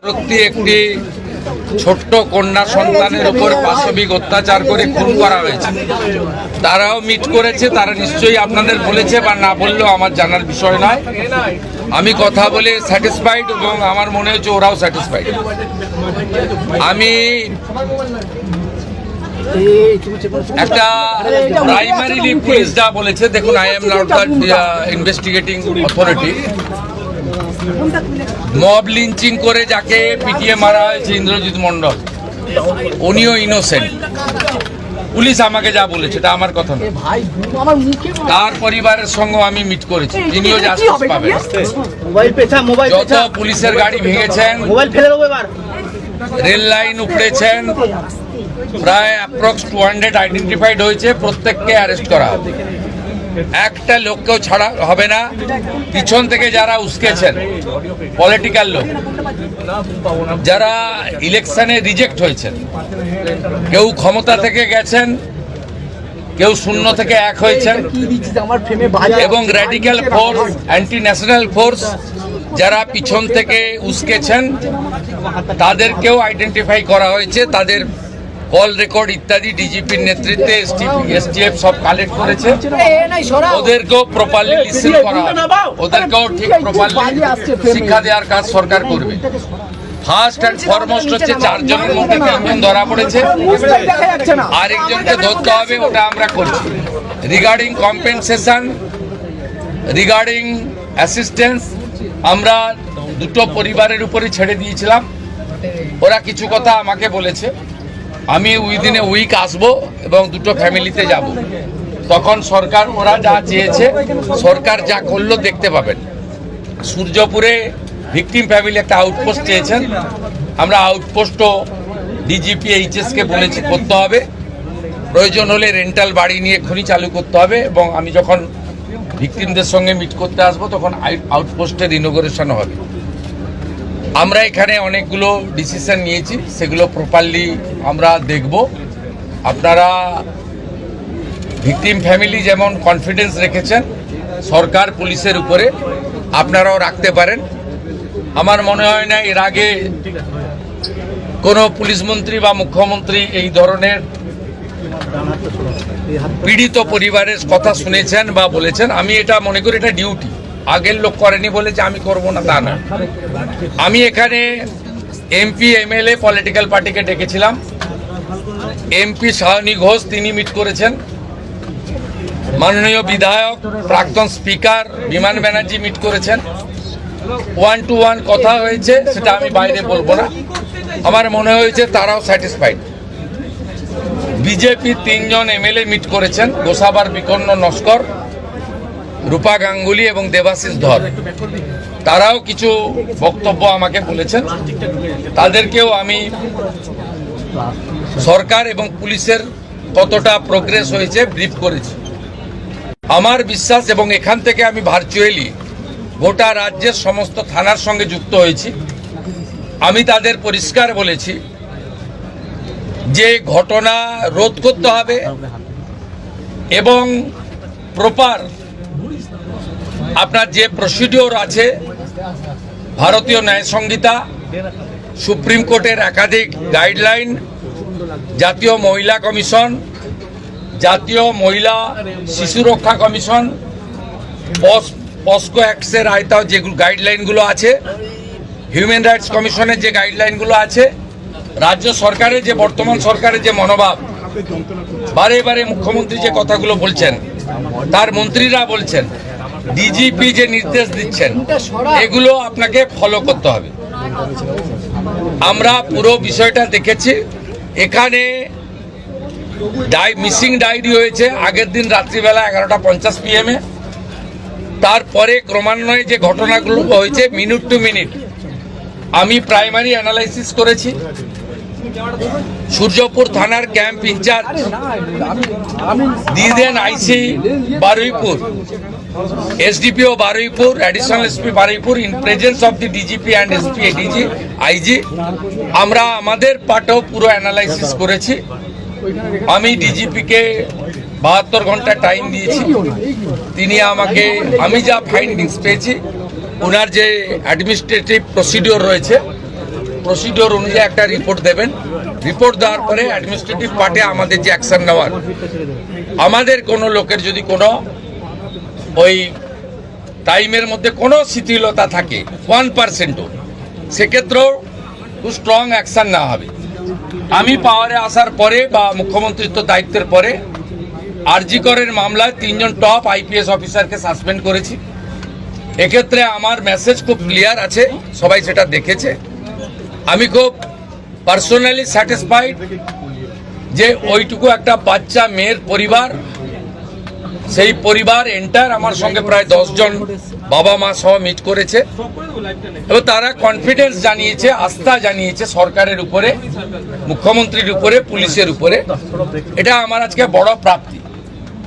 একটি ছোট্ট কন্যা সন্তানের উপর পাশবিক অত্যাচার করে খুন করা হয়েছে। তারাও মিট করেছে, তারা নিশ্চয়ই আপনাদের বলেছে বা না বললেও আমার জানার বিষয় নয়। আমি কথা বলে স্যাটিসফাইড এবং আমার মনে হচ্ছে ওরাও স্যাটিসফাইড। আমি একটা প্রাইমারিলি পুলিশ যা বলেছে, দেখুন, I am not the investigating authority. Mob lynching করে যাকে পিটিয়ে মারা হয়েছে ইন্দ্রজিৎ মণ্ডল, উনিও ইনোসেন্ট। পুলিশ আমাকে যা বলেছে, এটা আমার কথা নয়। তার পরিবারের সঙ্গে আমি মিট করেছি, তিনিও জাস্টিস পাবেন। যত পুলিশের গাড়ি ভেঙেছেন, রেল লাইন উপড়েছেন, প্রায় অ্যাপ্রক্স 200 আইডেন্টিফাইড হয়েছে, প্রত্যেককে অ্যারেস্ট করা হবে। একটা লোককেও ছাড়া হবে না। পিছন থেকে যারা উস্কেছেন, পলিটিক্যাল লোক যারা ইলেকশনে রিজেক্ট হয়েছেন, কেউ ক্ষমতা থেকে গেছেন, কেউ শূন্য থেকে এক হয়েছেন, এবং radical force, anti national force যারা পিছন থেকে উস্কেছেন, তাদেরকেও আইডেন্টিফাই করা হয়েছে। তাদের কল রেকর্ড ইত্যাদি ডিজিপির নেতৃত্বে এসটিএফ সব কালেক্ট করেছে। ওদেরকেও প্রপারলি লিসেন করা, ওদেরকেও ঠিক প্রপারলি শিক্ষা দেওয়ার কাজ সরকার করবে। ফার্স্ট অ্যান্ড ফরমোস্ট হচ্ছে 4 জনের মধ্যে 3 জন ধরা পড়েছে, আরেকজনকে ধরতে হবে, ওটা আমরা করছি। রিগার্ডিং কম্পেনসেশন, রিগার্ডিং অ্যাসিস্ট্যান্স, আমরা দুটো পরিবারের উপরে ছেড়ে দিয়েছিলাম। ওরা কিছু কথা আমাকে বলেছে, আমি উইদিন এ উইক আসবো এবং দুটো ফ্যামিলিতে যাব। তখন সরকার, ওরা যা চেয়েছে, সরকার যা করলো দেখতে পাবেন। সূর্যপুরে ভিকটিম ফ্যামিলি একটা আউটপোস্ট চেয়েছেন, আমরা আউটপোস্টও ডিজিপি এইচএসকে বলেছি করতে হবে। প্রয়োজন হলে রেন্টাল বাড়ি নিয়ে এক্ষুনি চালু করতে হবে। এবং আমি যখন ভিকটিমদের সঙ্গে মিট করতে আসবো, তখন আউটপোস্টের ইনোগ্রেশন হবে। আমরা এখানে অনেকগুলো ডিসিশন নিয়েছি, সেগুলো প্রপারলি আমরা দেখব। আপনারা ভিকটিম ফ্যামিলি যেমন কনফিডেন্স রেখেছেন সরকার পুলিশের উপরে, আপনারাও রাখতে পারেন। আমার মনে হয় না এর আগে কোনো পুলিশ মন্ত্রী বা মুখ্যমন্ত্রী এই ধরনের পীড়িত পরিবারের কথা শুনেছেন বা বলেছেন। আমি এটা মনে করি এটা ডিউটি। আগের লোক করেনি বলে যে আমি করব না তা না। আমি এখানে এমপি, এমএলএ, পলিটিক্যাল পার্টিকে ডেকেছিলাম। এমপি সায়নী ঘোষ, তিনি মিট করেছেন। মাননীয় বিধায়ক, প্রাক্তন স্পিকার বিমান ব্যানার্জি মিট করেছেন। 1-to-1 কথা হয়েছে, সেটা আমি বাইরে বলবো না। আমার মনে হয়েছে তারাও স্যাটিসফাইড। বিজেপি 3 জন এমএলএ মিট করেছেন, গোসাবার বিকন্ন নস্কর, রূপা গাঙ্গুলি এবং দেবাশিস ধর। তারাও কিছু বক্তব্য আমাকে বলেছেন, তাদেরকেও আমি সরকার এবং পুলিশের কতটা প্রোগ্রেস হয়েছে ব্রিফ করেছি। আমার বিশ্বাস, এবং এখান থেকে আমি ভার্চুয়ালি গোটা রাজ্যের সমস্ত থানার সঙ্গে যুক্ত হয়েছি, আমি তাদের পরিষ্কার বলেছি যে ঘটনা রোধ করতে হবে এবং প্রপার আপনার যে প্রসিডিওর আছে, ভারতীয় ন্যায় সংহিতা, সুপ্রিম কোর্টের একাধিক গাইডলাইন, জাতীয় মহিলা কমিশন, জাতীয় মহিলা শিশু রক্ষা কমিশন, পস্কো অ্যাক্টসের আয়তায় যে গাইডলাইনগুলো আছে, হিউম্যান রাইটস কমিশনের যে গাইডলাইনগুলো আছে, রাজ্য সরকারের যে বর্তমান সরকারের যে মনোভাব, বারে বারে মুখ্যমন্ত্রী যে কথাগুলো বলছেন, তার মন্ত্রীরা বলছেন, ডিজিপি যে নির্দেশ দিচ্ছেন, এগুলো আপনাকে ফলো করতে হবে। আমরা পুরো বিষয়টা দেখেছি। এখানে মিসিং ডায়েরি হয়েছে আগের দিন রাত্রিবেলা 11:50 PM। তারপরে ক্রমান্বয়ে যে ঘটনাগুলো হয়েছে মিনিট টু মিনিট আমি প্রাইমারি অ্যানালাইসিস করেছি। সূর্যপুর থানার ক্যাম্প ইনচার্জ দিদেন IC Baruipur, SDPO Baruipur, additional SP Baruipur, in presence of the DGP and SP, ADG, IG, আমরা আমাদের পার্টেও পুরো অ্যানালাইসিস করেছি। আমি ডিজিপিকে 72 ঘন্টা টাইম দিয়েছি। তিনি আমাকে, আমি যা ফাইন্ডিংস পেয়েছি, ওনার যে অ্যাডমিনিস্ট্রেটিভ প্রসিডিওর রয়েছে প্রসিডিওর অনুযায়ী একটা রিপোর্ট দেবেন। রিপোর্ট দেওয়ার পরে অ্যাডমিনিস্ট্রেটিভ পার্টে আমাদের যে অ্যাকশন নেওয়ার, আমাদের কোনো লোকের যদি কোনো ওই টাইমের মধ্যে কোনো শিথিলতা থাকে 1%ও, সেক্ষেত্রেও খুব স্ট্রং অ্যাকশন নেওয়া হবে। আমি পাওয়ারে আসার পরে বা মুখ্যমন্ত্রিত্ব দায়িত্বের পরে আরজি করের মামলায় 3 জন টপ আইপিএস অফিসারকে সাসপেন্ড করেছি। এক্ষেত্রে আমার মেসেজ খুব ক্লিয়ার আছে, সবাই সেটা দেখেছে। আমি খুব পার্সোনালি স্যাটিসফাইড যে ওইটুকু একটা বাচ্চা মেয়ের পরিবার, সেই পরিবার এন্টার আমার সঙ্গে প্রায় 10 জন বাবা মা সহ মিট করেছে এবং তারা কনফিডেন্স জানিয়েছে, আস্থা জানিয়েছে সরকারের উপরে, মুখ্যমন্ত্রীর উপরে, পুলিশের উপরে। এটা আমার আজকে বড় প্রাপ্তি।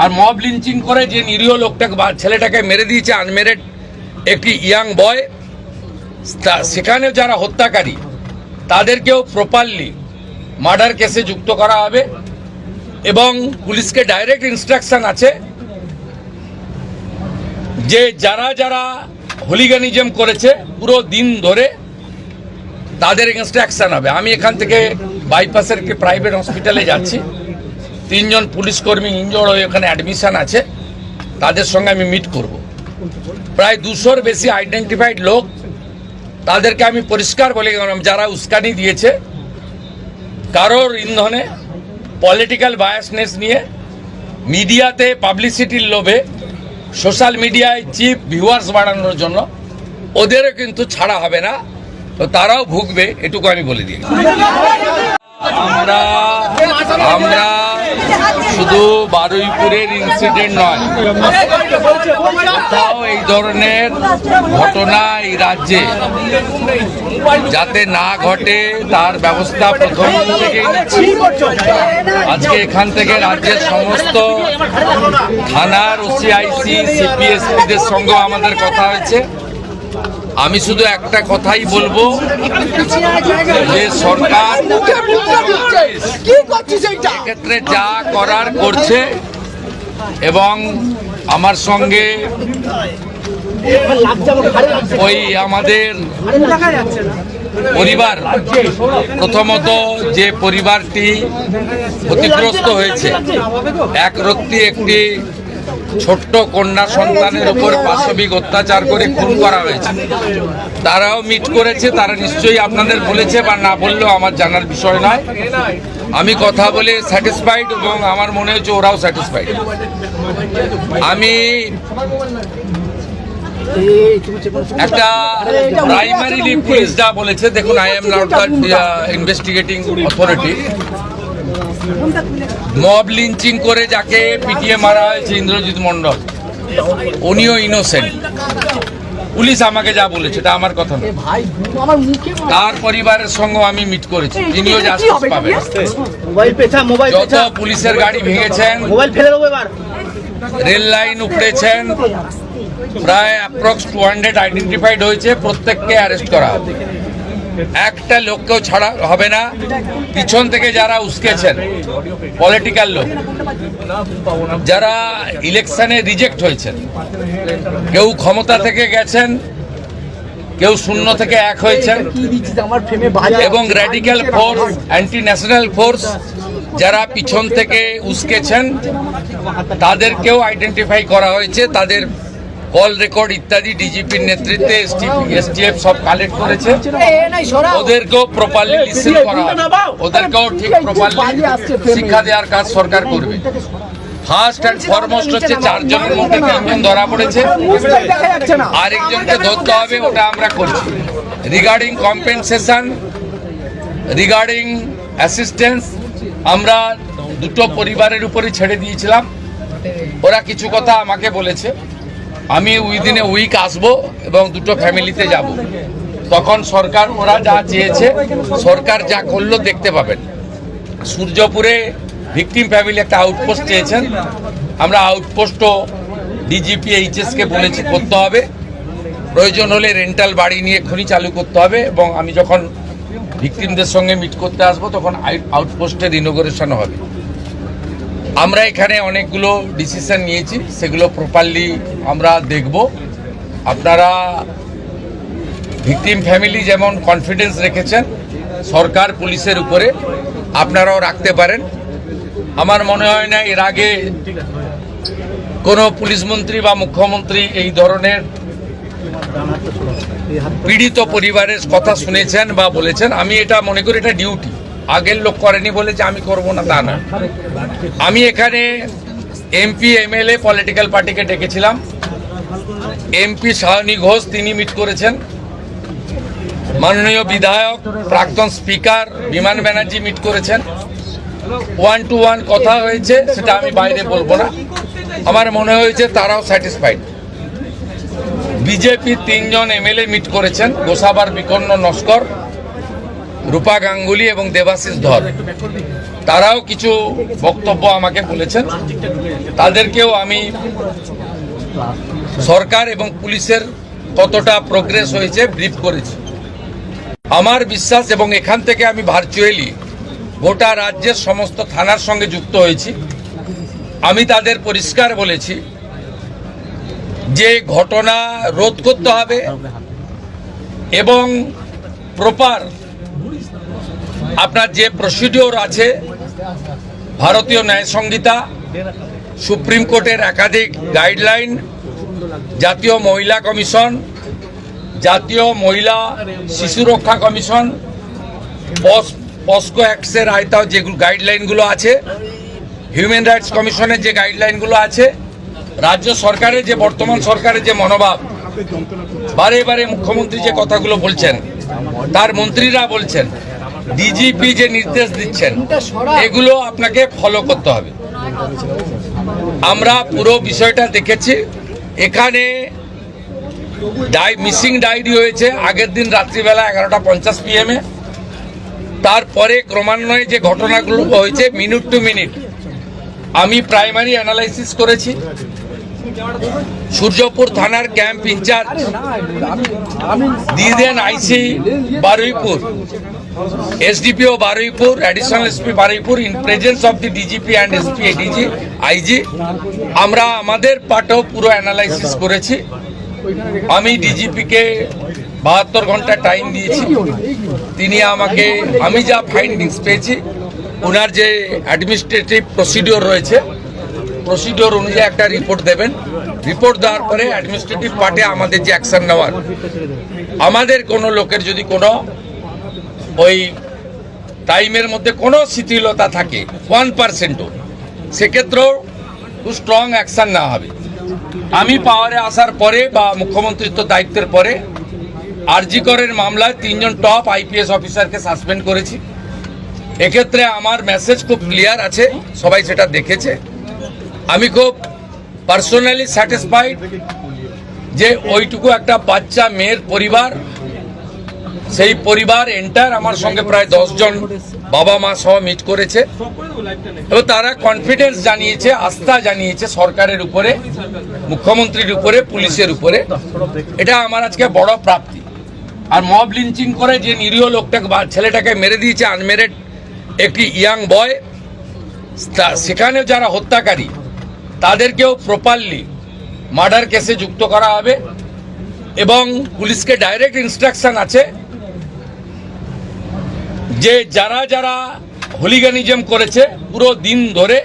আর মব লিঞ্চিং করে যে নিরীহ লোকটাকে বা ছেলেটাকে মেরে দিয়েছে, আনমেরিড একটি ইয়াং বয়, সেখানে যারা হত্যাকারী তাদেরকেও প্রপারলি মার্ডার কেসে যুক্ত করা হবে এবং পুলিশকে ডাইরেক্ট ইনস্ট্রাকশন আছে যে যারা যারা হোলিগানিজম করেছে পুরো দিন ধরে তাদের এগেনস্টে অ্যাকশন হবে। আমি এখান থেকে বাইপাসের একটি প্রাইভেট হসপিটালে যাচ্ছি, 3 জন পুলিশ কর্মী ইনজোর্ড হয়ে ওখানে অ্যাডমিশন আছে, তাদের সঙ্গে আমি মিট করব। প্রায় 200-র বেশি আইডেন্টিফাইড লোক, তাদেরকে আমি পরিষ্কার বলে গেলাম যারা উস্কানি দিয়েছে কারোর ইন্ধনে, পলিটিক্যাল বায়াসনেস নিয়ে, মিডিয়াতে পাবলিসিটির লোভে, সোশ্যাল মিডিয়ায় চিপ ভিউয়ার্স বাড়ানোর জন্য ওদেরও কিন্তু ছাড়া হবে না, তো তারাও ভুগবে, এটুকু আমি বলে দিই। আমরা শুধু বারুইপুরের ইনসিডেন্ট নয়, কোথাও এই ধরনের ঘটনা এই রাজ্যে যাতে না ঘটে তার ব্যবস্থা প্রথম থেকেই নিচ্ছি। আজকে এখান থেকে রাজ্যের সমস্ত থানার ওসিআইসি, সিপিএসপিদের সঙ্গে আমাদের কথা হয়েছে। আমি শুধু একটা কথাই বলবো যে সরকার ক্ষেত্রে যা করার করছে এবং আমার সঙ্গে ওই আমাদের পরিবার, প্রথমত যে পরিবারটি ক্ষতিগ্রস্ত হয়েছে, একরত্তি একটি ছোট্ট কন্যা সন্তানের উপর পাশবিক অত্যাচার করে খুন করা হয়েছে, তারাও মিট করেছে। তারা নিশ্চয়ই আপনাদের বলেছে বা না বললেও আমার জানার বিষয় নয়। আমি কথা বলে স্যাটিসফাইড এবং আমার মনে হচ্ছে ওরাও স্যাটিসফাইড। আমি একটা প্রাইমারিলি পুলিশ যা বলেছে, দেখুন I am not the investigating authority. Mob lynching করে যাকে পিটিয়ে মারা হয়েছে ইন্দ্রজিৎ মণ্ডল, উনিও ইনোসেন্ট। পুলিশ আমাকে যা বলেছে এটা আমার কথা না, তার পরিবারের সঙ্গে আমি মিট করেছি, তিনিও জাস্টিস পাবেন। যত পুলিশের গাড়ি ভেঙেছেন, রেল লাইন উপড়েছেন, প্রায় অ্যাপ্রক্স 200 আইডেন্টিফাইড হয়েছে, প্রত্যেককে অ্যারেস্ট করা হবে। একটা লোককেও ছাড়া হবে না। পিছন থেকে যারা উস্কেছেন, পলিটিক্যাল লোক যারা ইলেকশনে রিজেক্ট হয়েছেন, কেউ ক্ষমতা থেকে গেছেন, কেউ 0 থেকে 1 হয়েছেন, এবং radical force, anti national force যারা পিছন থেকে উস্কেছেন, তাদেরকেও আইডেন্টিফাই করা হয়েছে। তাদের কল রেকর্ড ইত্যাদি ডিজিপির নেতৃত্বে এসটিএফ সব কালেক্ট করেছে। ওদেরকেও প্রপারলি লিসেন করা হবে, ওদেরকেও ঠিক প্রপারলি শিক্ষা দেওয়ার কাজ সরকার করবে। ফার্স্ট অ্যান্ড ফরমোস্ট হচ্ছে 4 জনের মধ্যে 3 জন ধরা পড়েছে, আরেকজনকে ধরতে হবে, ওটা আমরা করছি। রিগার্ডিং কম্পেনসেশন, রিগার্ডিং অ্যাসিস্ট্যান্স, আমরা 2টো পরিবারের উপরে ছেড়ে দিয়েছিলাম। ওরা কিছু কথা আমাকে বলেছে, আমি উইদিন এ উইক আসবো এবং 2টো ফ্যামিলিতে যাব। তখন সরকার ওরা যা চেয়েছে, সরকার যা করলো দেখতে পাবেন। সূর্যপুরে ভিকটিম ফ্যামিলি একটা আউটপোস্ট চেয়েছেন, আমরা আউটপোস্টও ডিজিপি এইচএসকে বলেছি করতে হবে। প্রয়োজন হলে রেন্টাল বাড়ি নিয়ে এক্ষুনি চালু করতে হবে, এবং আমি যখন ভিকটিমদের সঙ্গে মিট করতে আসবো তখন আউটপোস্টের ইনোগ্রেশন হবে। আমরা এখানে অনেকগুলো ডিসিশন নিয়েছি, সেগুলো প্রপারলি আমরা দেখব। আপনারা ভিকটিম ফ্যামিলি যেমন কনফিডেন্স রেখেছেন সরকার পুলিশের উপরে, আপনারাও রাখতে পারেন। আমার মনে হয় না এর আগে কোনো পুলিশ মন্ত্রী বা মুখ্যমন্ত্রী এই ধরনের পীড়িত পরিবারের কথা শুনেছেন বা বলেছেন। আমি এটা মনে করি এটা ডিউটি, আগের লোক করেনি বলেছে আমি করব না তা না। আমি এখানে এমপি এমএলএ পলিটিক্যাল পার্টিকে ডেকেছিলাম। এমপি সায়নী ঘোষ তিনি মিট করেছেন, মাননীয় বিধায়ক প্রাক্তন স্পিকার বিমান ব্যানার্জি মিট করেছেন। 1-to-1 কথা হয়েছে, সেটা আমি বাইরে বলবো না। আমার মনে হয়েছে তারাও স্যাটিসফাইড। বিজেপির 3 জন এমএলএ মিট করেছেন, গোসাবার বিকর্ণ নস্কর, রূপা গাঙ্গুলি এবং দেবাশিস ধর। তারাও কিছু বক্তব্য আমাকে বলেছেন, তাদেরকেও আমি সরকার এবং পুলিশের কতটা প্রোগ্রেস হয়েছে ব্রিফ করেছি। আমার বিশ্বাস, এবং এখান থেকে আমি ভার্চুয়ালি গোটা রাজ্যের সমস্ত থানার সঙ্গে যুক্ত হয়েছি, আমি তাদের পরিষ্কার বলেছি যে ঘটনা রোধ করতে হবে এবং প্রপার আপনার যে প্রসিডিওর আছে, ভারতীয় ন্যায় সংহিতা, সুপ্রিম কোর্টের একাধিক গাইডলাইন, জাতীয় মহিলা কমিশন, জাতীয় মহিলা শিশু রক্ষা কমিশন, পস্কো অ্যাক্টসের আয়তায় যে গাইডলাইনগুলো আছে, হিউম্যান রাইটস কমিশনের যে গাইডলাইনগুলো আছে, রাজ্য সরকারের যে বর্তমান সরকারের যে মনোভাব, বারে বারে মুখ্যমন্ত্রী যে কথাগুলো বলছেন, তার মন্ত্রীরা বলছেন, ডিজিপি যে নির্দেশ দিচ্ছেন, এগুলো আপনাকে ফলো করতে হবে। আমরা পুরো বিষয়টা দেখেছি। এখানে মিসিং ডায়েরি হয়েছে আগের দিন রাত্রিবেলা 11:50 PM। তারপরে ক্রমান্বয়ে যে ঘটনাগুলো হয়েছে মিনিট টু মিনিট আমি প্রাইমারি অ্যানালাইসিস করেছি। সূর্যপুর থানার ক্যাম্প ইনচার্জ দিদেন IC Baruipur, SDPO Baruipur, additional SP Baruipur, in presence of the DGP and SP ADG IG, আমরা আমাদের পার্টেও পুরো অ্যানালাইসিস করেছি। আমি ডিজিপিকে 72 ঘন্টা টাইম দিয়েছি। তিনি আমাকে, আমি যা ফাইন্ডিংস পেয়েছি, ওনার যে অ্যাডমিনিস্ট্রেটিভ প্রসিডিওর রয়েছে, প্রসিডিওর অনুযায়ী একটা রিপোর্ট দেবেন। রিপোর্ট দেওয়ার পরে অ্যাডমিনিস্ট্রেটিভ পার্টে আমাদের যে অ্যাকশন নেওয়ার, আমাদের কোনো লোকের যদি কোনো ওই টাইমের মধ্যে কোনো শিথিলতা থাকে 1%ও, সেক্ষেত্রেও খুব স্ট্রং অ্যাকশন নেওয়া হবে। আমি পাওয়ারে আসার পরে বা মুখ্যমন্ত্রিত্ব দায়িত্বের পরে আরজি করের মামলায় 3 জন টপ আইপিএস অফিসারকে সাসপেন্ড করেছি। এক্ষেত্রে আমার মেসেজ খুব ক্লিয়ার আছে, সবাই সেটা দেখেছে। আমি খুব পার্সোনালি স্যাটিসফাইড যে ওইটুকু একটা বাচ্চা মেয়ের পরিবার, সেই পরিবার এন্টার আমার সঙ্গে প্রায় 10 জন বাবা মা সহ মিট করেছে এবং তারা কনফিডেন্স জানিয়েছে, আস্থা জানিয়েছে সরকারের উপরে, মুখ্যমন্ত্রীর উপরে, পুলিশের উপরে। এটা আমার আজকে বড় প্রাপ্তি। আর মব লিঞ্চিং করে যে নিরীহ লোকটাকে বা ছেলেটাকে মেরে দিয়েছে, আনমেরিড একটি ইয়াং বয়, সেখানে যারা হত্যাকারী তাদেরকেও প্রপারলি মার্ডার কেসে যুক্ত করা হবে এবং পুলিশকে ডাইরেক্ট ইনস্ট্রাকশন আছে যে যারা যারা হুলিগানিজম করেছে পুরো দিন ধরে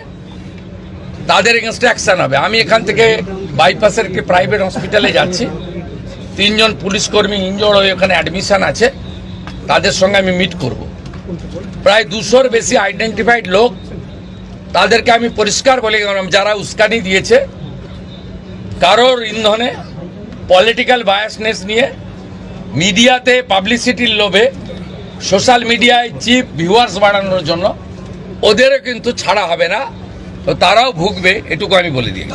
তাদের এগেনস্টে অ্যাকশন হবে। আমি এখান থেকে বাইপাসের একটি প্রাইভেট হসপিটালে যাচ্ছি, 3 জন পুলিশ কর্মী ইনজোর্ড হয়ে ওখানে অ্যাডমিশন আছে, তাদের সঙ্গে আমি মিট করব। প্রায় 200-র বেশি আইডেন্টিফাইড লোক, তাদেরকে আমি পরিষ্কার বলে গেলাম যারা উস্কানি দিয়েছে কারোর ইন্ধনে, পলিটিক্যাল বায়াসনেস নিয়ে, মিডিয়াতে পাবলিসিটির লোভে, সোশ্যাল মিডিয়ায় চিপ ভিউয়ার্স বাড়ানোর জন্য ওদেরও কিন্তু ছাড়া হবে না, তো তারাও ভুগবে, এটুকু আমি বলে দিই।